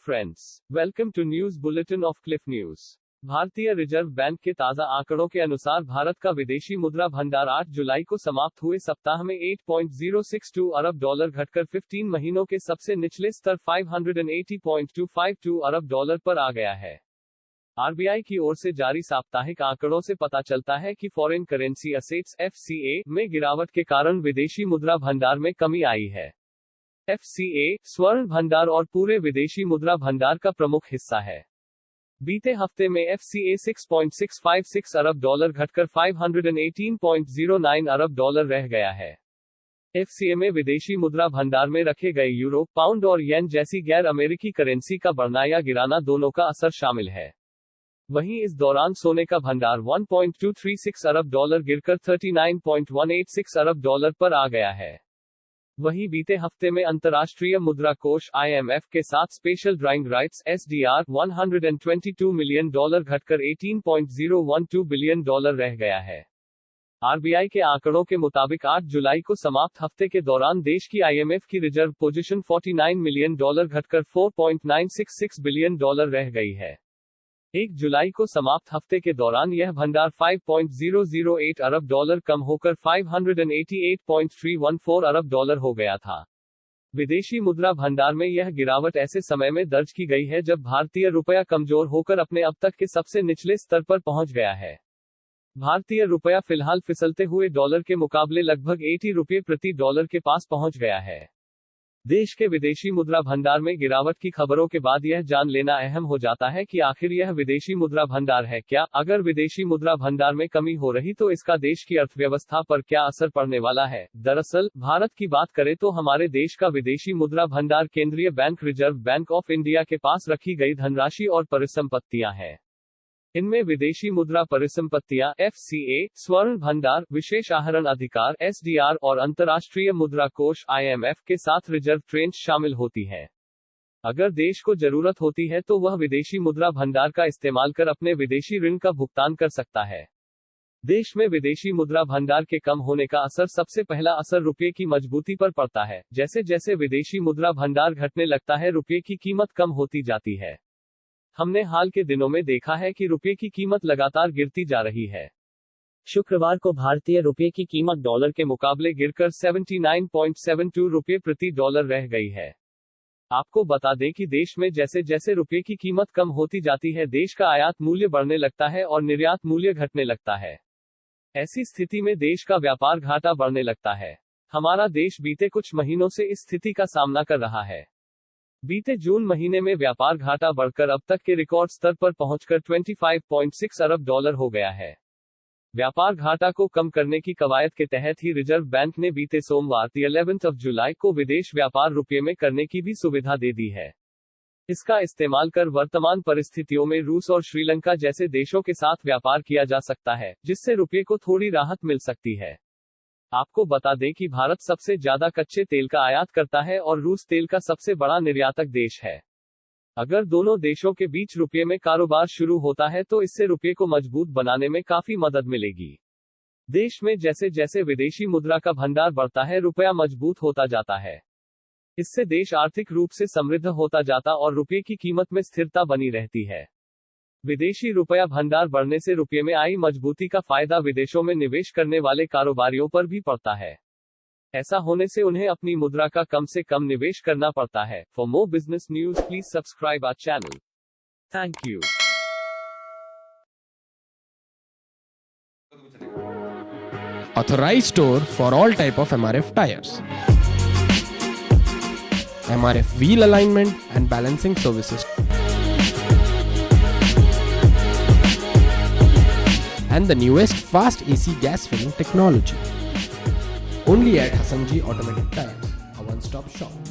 friends. Welcome to News Bulletin of Cliff News. भारतीय reserve bank के ताजा आंकड़ों के अनुसार भारत का विदेशी मुद्रा भंडार 8 जुलाई को समाप्त हुए सप्ताह में $8.062 अरब घटकर 15 महीनों के सबसे निचले स्तर $580.252 अरब पर आ गया है। आरबीआई की ओर से जारी साप्ताहिक आंकड़ों से पता चलता है कि फॉरेन करेंसी असेट्स (FCA) में गिरावट के कारण विदेशी मुद्रा भंडार में कमी आई है। FCA स्वर्ण भंडार और पूरे विदेशी मुद्रा भंडार का प्रमुख हिस्सा है। बीते हफ्ते में FCA $6.656 अरब घटकर $518.09 अरब रह गया है। FCA में विदेशी मुद्रा भंडार में रखे गए यूरो, पाउंड और येन जैसी गैर अमेरिकी करेंसी का बढ़ना या गिराना दोनों का असर शामिल है। वहीं इस दौरान सोने का भंडार $1.236 अरब गिरकर $39.186 अरब पर आ गया है। वहीं बीते हफ्ते में अंतर्राष्ट्रीय मुद्रा कोष IMF के साथ special drawing rights SDR $122 million घटकर $18.012 बिलियन रह गया है। आरबीआई के आंकड़ों के मुताबिक 8 जुलाई को समाप्त हफ्ते के दौरान देश की IMF की रिजर्व पोजीशन $49 मिलियन घटकर $4.966 बिलियन रह गई है। 1 जुलाई को समाप्त हफ्ते के दौरान यह भंडार $5.008 अरब कम होकर $588.314 अरब हो गया था। विदेशी मुद्रा भंडार में यह गिरावट ऐसे समय में दर्ज की गई है जब भारतीय रुपया कमजोर होकर अपने अब तक के सबसे निचले स्तर पर पहुंच गया है। भारतीय रुपया फिलहाल फिसलते हुए डॉलर के मुकाबले लगभग 80 रुपये प्रति डॉलर के पास पहुंच गया है। देश के विदेशी मुद्रा भंडार में गिरावट की खबरों के बाद यह जान लेना अहम हो जाता है कि आखिर यह विदेशी मुद्रा भंडार है क्या? अगर विदेशी मुद्रा भंडार में कमी हो रही तो इसका देश की अर्थव्यवस्था पर क्या असर पड़ने वाला है? दरअसल, भारत की बात करें तो हमारे देश का विदेशी मुद्रा भंडार केंद्रीय bank reserve bank of India के पास रखी गई धनराशि और परिसंपत्तियां हैं। इनमें विदेशी मुद्रा परिसंपत्तियां FCA, स्वर्ण भंडार, विशेष आहरण अधिकार SDR और अंतर्राष्ट्रीय मुद्रा कोष IMF के साथ रिजर्व ट्रेंच शामिल होती हैं। अगर देश को जरूरत होती है तो वह विदेशी मुद्रा भंडार का इस्तेमाल कर अपने विदेशी ऋण का भुगतान कर सकता है। देश में विदेशी मुद्रा भंडार के कम होने का असर सबसे पहला असर रुपये की मजबूती पर पड़ता है। जैसे जैसे विदेशी मुद्रा भंडार घटने लगता है, रुपये की कीमत कम होती जाती है। हमने हाल के दिनों में देखा है कि रुपये की कीमत लगातार गिरती जा रही है। शुक्रवार को भारतीय रुपये की कीमत डॉलर के मुकाबले गिरकर 79.72 रुपये प्रति डॉलर रह गई है। आपको बता दें कि देश में जैसे जैसे रुपये की कीमत कम होती जाती है, देश का आयात मूल्य बढ़ने लगता है और निर्यात मूल्य घटने लगता है। ऐसी स्थिति में देश का व्यापार घाटा बढ़ने लगता है। हमारा देश बीते कुछ महीनों से इस स्थिति का सामना कर रहा है। बीते जून महीने में व्यापार घाटा बढ़कर अब तक के रिकॉर्ड स्तर पर पहुंचकर 25.6 अरब हो गया है। व्यापार घाटा को कम करने की कवायद के तहत ही रिजर्व बैंक ने बीते सोमवार 11 जुलाई को विदेश व्यापार रुपये में करने की भी सुविधा दे दी है। इसका इस्तेमाल कर वर्तमान परिस्थितियों में रूस और श्रीलंका जैसे देशों के साथ व्यापार किया जा सकता है, जिससे रुपये को थोड़ी राहत मिल सकती है। आपको बता दें कि भारत सबसे ज्यादा कच्चे तेल का आयात करता है और रूस तेल का सबसे बड़ा निर्यातक देश है। अगर दोनों देशों के बीच रुपये में कारोबार शुरू होता है तो इससे रुपये को मजबूत बनाने में काफी मदद मिलेगी। देश में जैसे जैसे विदेशी मुद्रा का भंडार बढ़ता है, रुपया मजबूत होता जाता है। इससे देश आर्थिक रूप से समृद्ध होता जाता और रुपये की कीमत में स्थिरता बनी रहती है। विदेशी रुपया भंडार बढ़ने से रुपये में आई मजबूती का फायदा विदेशों में निवेश करने वाले कारोबारियों पर भी पड़ता है। ऐसा होने से उन्हें अपनी मुद्रा का कम से कम निवेश करना पड़ता है। For more business news please subscribe our channel. Thank you. Authorized store for all type of MRF tires, MRF wheel alignment and balancing services, and the newest fast AC gas filling technology. Only at Hassanji Automatic Tires, a one-stop shop.